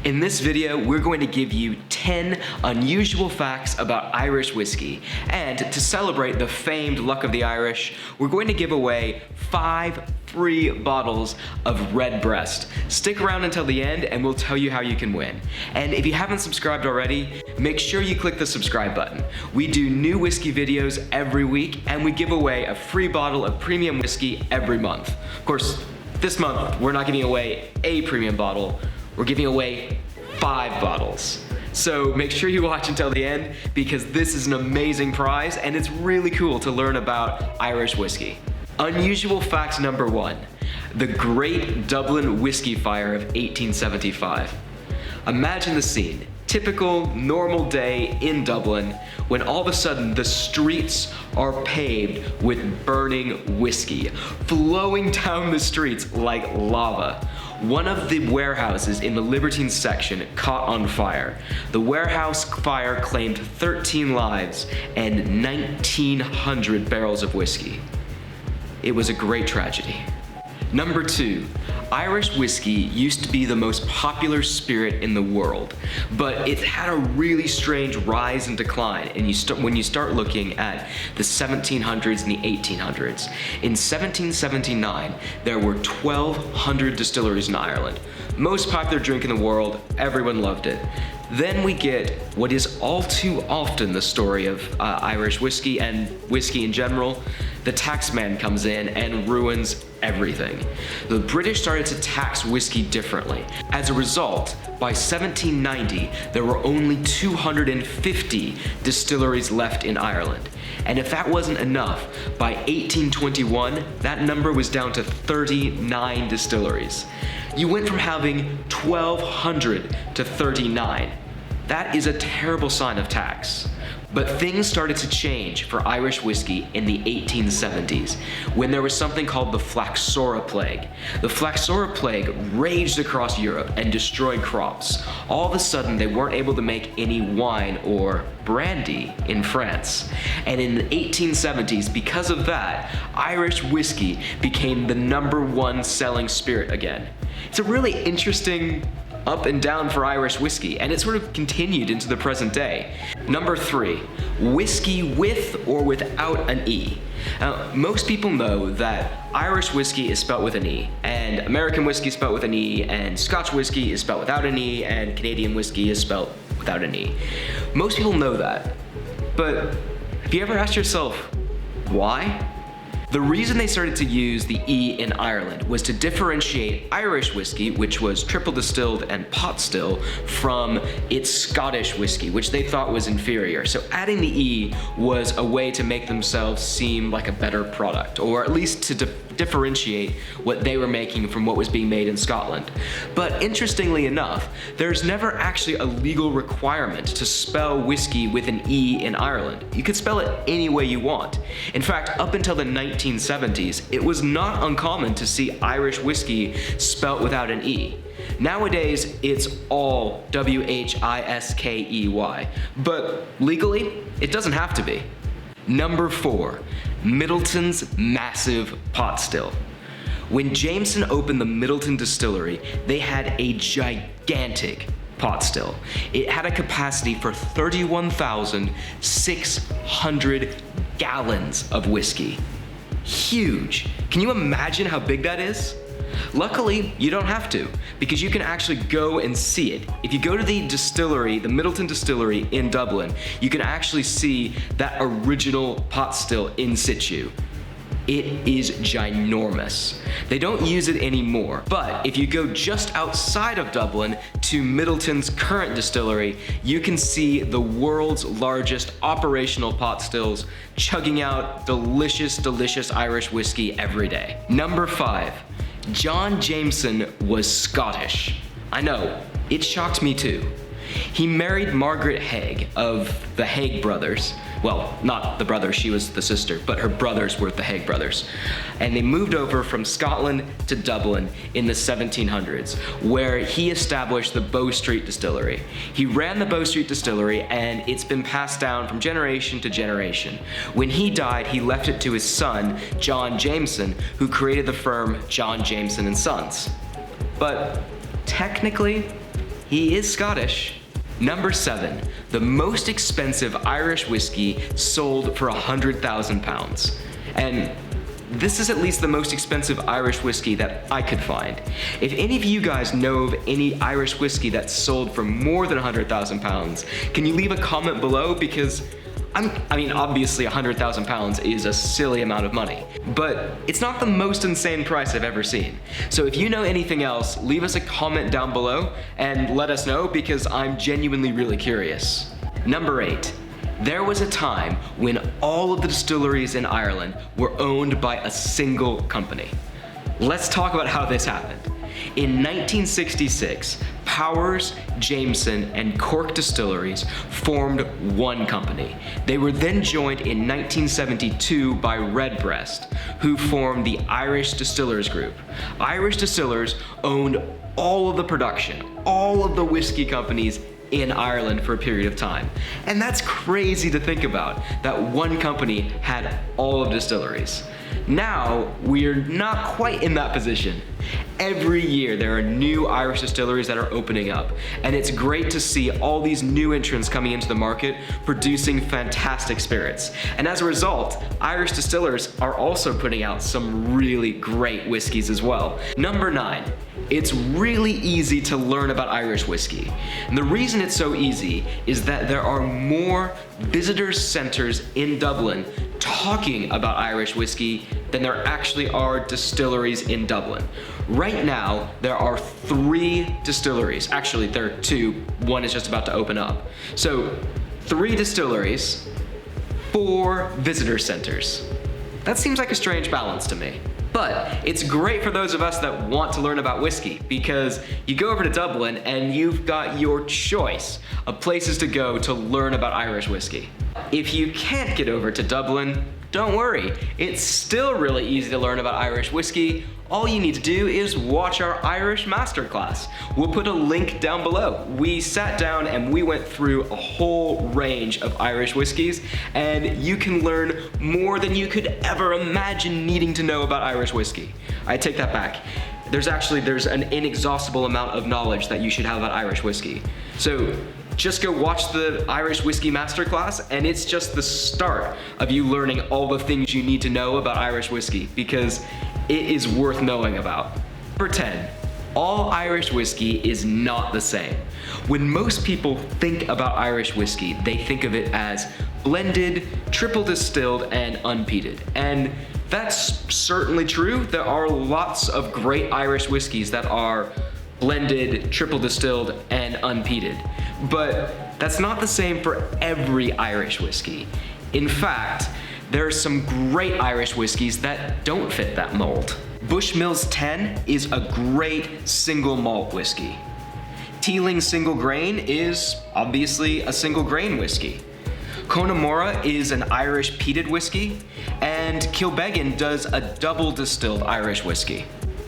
In this video, we're going to give you 10 unusual facts about Irish whiskey. And to celebrate the famed luck of the Irish, we're going to give away 5 free bottles of Redbreast. Stick around until the end and we'll tell you how you can win. And if you haven't subscribed already, make sure you click the subscribe button. We do new whiskey videos every week and we give away a free bottle of premium whiskey every month. Of course, this month, we're not giving away a premium bottle, we're giving away 5 bottles. So make sure you watch until the end because this is an amazing prize and it's really cool to learn about Irish whiskey. Unusual fact number 1, the Great Dublin Whiskey Fire of 1875. Imagine the scene. Typical, normal day in Dublin when all of a sudden the streets are paved with burning whiskey, flowing down the streets like lava. One of the warehouses in the Middleton section caught on fire. The warehouse fire claimed 13 lives and 1,900 barrels of whiskey. It was a great tragedy. Number 2, Irish whiskey used to be the most popular spirit in the world, but it had a really strange rise and decline when you start looking at the 1700s and the 1800s. In 1779, there were 1,200 distilleries in Ireland. Most popular drink in the world, everyone loved it. Then we get what is all too often the story of Irish whiskey and whiskey in general. The taxman comes in and ruins everything. The British started to tax whiskey differently. As a result, by 1790, there were only 250 distilleries left in Ireland. And if that wasn't enough, by 1821, that number was down to 39 distilleries. You went from having 1,200 to 39. That is a terrible sign of tax. But things started to change for Irish whiskey in the 1870s, when there was something called the Phylloxera Plague. The Phylloxera Plague raged across Europe and destroyed crops. All of a sudden, they weren't able to make any wine or brandy in France. And in the 1870s, because of that, Irish whiskey became the #1 selling spirit again. It's a really interesting up and down for Irish whiskey, and it sort of continued into the present day. Number 3, whiskey with or without an E. Now, most people know that Irish whiskey is spelled with an E, and American whiskey is spelled with an E, and Scotch whiskey is spelled without an E, and Canadian whiskey is spelled without an E. Most people know that, but have you ever asked yourself, why? The reason they started to use the E in Ireland was to differentiate Irish whiskey, which was triple distilled and pot still, from its Scottish whiskey, which they thought was inferior. So adding the E was a way to make themselves seem like a better product, or at least to differentiate what they were making from what was being made in Scotland. But interestingly enough, there's never actually a legal requirement to spell whiskey with an E in Ireland. You could spell it any way you want. In fact, up until the 1970s, it was not uncommon to see Irish whiskey spelt without an E. Nowadays, it's all W-H-I-S-K-E-Y, but legally, it doesn't have to be. Number 4, Middleton's massive pot still. When Jameson opened the Midleton distillery, they had a gigantic pot still. It had a capacity for 31,600 gallons of whiskey. Huge. Can you imagine how big that is? Luckily, you don't have to, because you can actually go and see it. If you go to the distillery, the Middleton distillery in Dublin, you can actually see that original pot still in situ. It is ginormous. They don't use it anymore, but if you go just outside of Dublin to Middleton's current distillery, you can see the world's largest operational pot stills chugging out delicious, delicious Irish whiskey every day. Number 5. John Jameson was Scottish. I know, it shocked me too. He married Margaret Haig of the Haig brothers. Well, not the brother, she was the sister, but her brothers were the Haig brothers. And they moved over from Scotland to Dublin in the 1700s, where he established the Bow Street Distillery. He ran the Bow Street Distillery, and it's been passed down from generation to generation. When he died, he left it to his son, John Jameson, who created the firm John Jameson and Sons. But technically, he is Scottish. Number 7, the most expensive Irish whiskey sold for £100,000. And this is at least the most expensive Irish whiskey that I could find. If any of you guys know of any Irish whiskey that's sold for more than £100,000, can you leave a comment below? Because I mean, obviously £100,000 is a silly amount of money, but it's not the most insane price I've ever seen. So if you know anything else, leave us a comment down below and let us know, because I'm genuinely really curious. Number 8. There was a time when all of the distilleries in Ireland were owned by a single company. Let's talk about how this happened. In 1966, Powers, Jameson, and Cork distilleries formed one company. They were then joined in 1972 by Redbreast, who formed the Irish Distillers Group. Irish Distillers owned all of the production, all of the whiskey companies in Ireland for a period of time. And that's crazy to think about, that one company had all of distilleries. Now, we're not quite in that position. Every year there are new Irish distilleries that are opening up, and it's great to see all these new entrants coming into the market producing fantastic spirits. And as a result, Irish distillers are also putting out some really great whiskeys as well. Number 9. It's really easy to learn about Irish whiskey. And the reason it's so easy is that there are more visitor centers in Dublin talking about Irish whiskey than there actually are distilleries in Dublin. Right now, there are 3 distilleries. Actually, there are 2. One is just about to open up. So, 3 distilleries, 4 visitor centers. That seems like a strange balance to me. But it's great for those of us that want to learn about whiskey, because you go over to Dublin and you've got your choice of places to go to learn about Irish whiskey. If you can't get over to Dublin, don't worry. It's still really easy to learn about Irish whiskey. All you need to do is watch our Irish masterclass. We'll put a link down below. We sat down and we went through a whole range of Irish whiskeys, and you can learn more than you could ever imagine needing to know about Irish whiskey. I take that back. There's an inexhaustible amount of knowledge that you should have about Irish whiskey. So just go watch the Irish Whiskey Masterclass, and it's just the start of you learning all the things you need to know about Irish whiskey, because it is worth knowing about. Number 10, all Irish whiskey is not the same. When most people think about Irish whiskey, they think of it as blended, triple distilled, and unpeated. And that's certainly true. There are lots of great Irish whiskeys that are blended, triple distilled, and unpeated. But that's not the same for every Irish whiskey. In fact, there are some great Irish whiskeys that don't fit that mold. Bushmills 10 is a great single malt whiskey. Teeling single grain is obviously a single grain whiskey. Connemara is an Irish peated whiskey, and Kilbeggan does a double distilled Irish whiskey.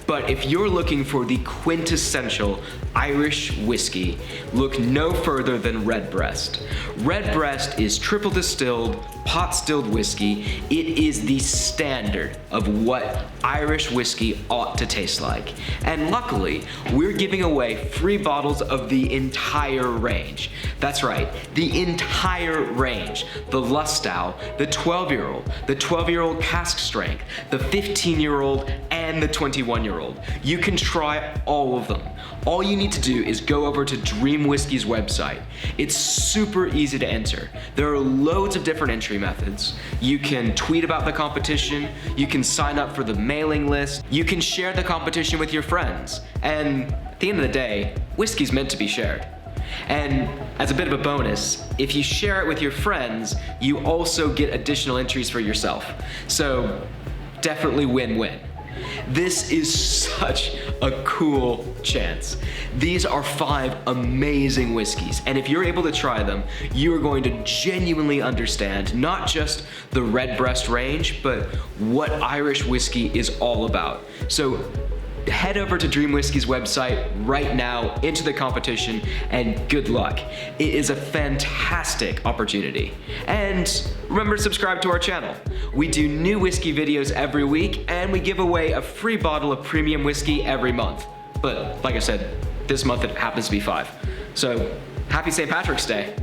But if you're looking for the quintessential Irish whiskey, look no further than Redbreast. Redbreast is triple distilled, pot stilled whiskey. It is the standard of what Irish whiskey ought to taste like. And luckily, we're giving away free bottles of the entire range. That's right, the entire range. The Lustau, the 12-year-old, the 12-year-old cask strength, the 15-year-old, and the 21-year-old. You can try all of them. All you need to do is go over to Dream Whiskey's website. It's super easy to enter. There are loads of different entry methods. You can tweet about the competition, you can sign up for the mailing list, you can share the competition with your friends. And at the end of the day, whiskey's meant to be shared. And as a bit of a bonus, if you share it with your friends, you also get additional entries for yourself. So definitely win-win. This is such a cool chance. These are 5 amazing whiskeys, and if you're able to try them, you are going to genuinely understand not just the Redbreast range, but what Irish whiskey is all about. So head over to Dream Whiskey's website right now, into the competition, and good luck. It is a fantastic opportunity. And remember to subscribe to our channel. We do new whiskey videos every week, and we give away a free bottle of premium whiskey every month. But like I said, this month it happens to be 5. So, happy St. Patrick's Day.